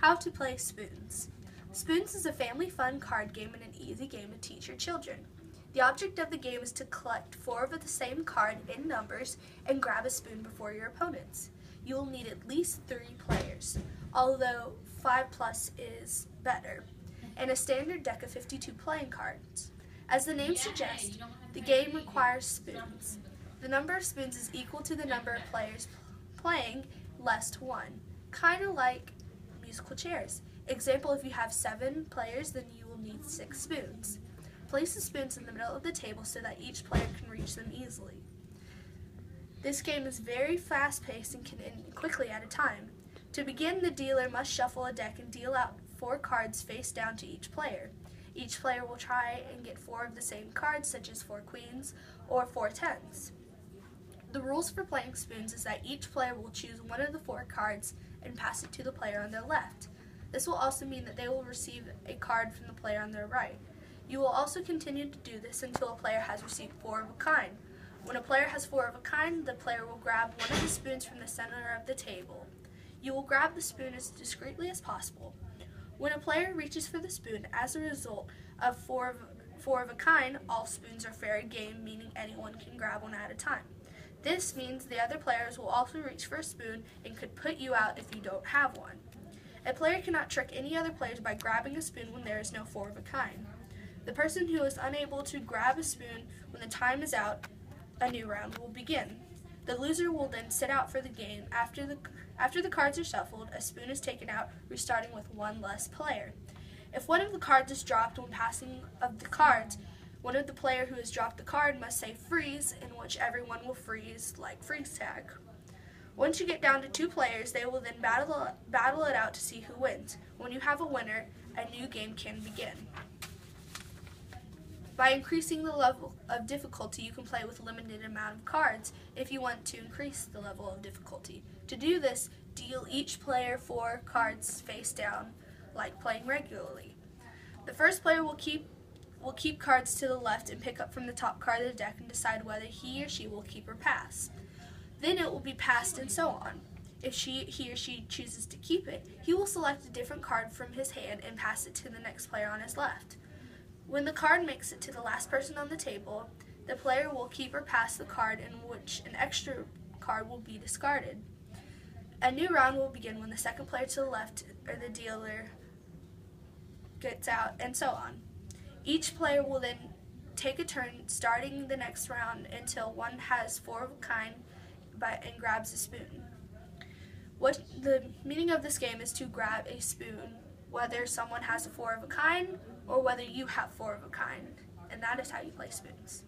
How to play Spoons. Spoons is a family fun card game and an easy game to teach your children. The object of the game is to collect 4 of the same card in numbers and grab a spoon before your opponents. You will need at least 3 players, although 5 plus is better, and a standard deck of 52 playing cards. As the name suggests, the game requires spoons. The number of spoons is equal to the number of players playing less 1, kind of like musical chairs. Example, if you have 7 players, then you will need 6 spoons. Place the spoons in the middle of the table so that each player can reach them easily. This game is very fast-paced and can end quickly at a time. To begin, the dealer must shuffle a deck and deal out 4 cards face down to each player. Each player will try and get 4 of the same cards, such as 4 queens or 4 tens. The rules for playing spoons is that each player will choose one of the 4 cards and pass it to the player on their left. This will also mean that they will receive a card from the player on their right. You will also continue to do this until a player has received 4 of a kind. When a player has 4 of a kind, the player will grab one of the spoons from the center of the table. You will grab the spoon as discreetly as possible. When a player reaches for the spoon, as a result of 4 of a kind, all spoons are fair game, meaning anyone can grab one at a time. This means the other players will also reach for a spoon and could put you out if you don't have one. A player cannot trick any other players by grabbing a spoon when there is no 4 of a kind. The person who is unable to grab a spoon when the time is out, a new round will begin. The loser will then sit out for the game. After the cards are shuffled, a spoon is taken out, restarting with 1 less player. If one of the cards is dropped when passing of the cards, one of the player who has dropped the card must say freeze, in which everyone will freeze like freeze tag. Once you get down to 2 players, they will then battle it out to see who wins. When you have a winner, a new game can begin. By increasing the level of difficulty, you can play with a limited amount of cards if you want to increase the level of difficulty. To do this, deal each player 4 cards face down, like playing regularly. The first player will keep cards to the left and pick up from the top card of the deck and decide whether he or she will keep or pass. Then it will be passed and so on. If he or she chooses to keep it, he will select a different card from his hand and pass it to the next player on his left. When the card makes it to the last person on the table, the player will keep or pass the card in which an extra card will be discarded. A new round will begin when the second player to the left or the dealer gets out, and so on. Each player will then take a turn starting the next round until one has 4 of a kind and grabs a spoon. What the meaning of this game is to grab a spoon, whether someone has a 4 of a kind or whether you have 4 of a kind, and that is how you play spoons.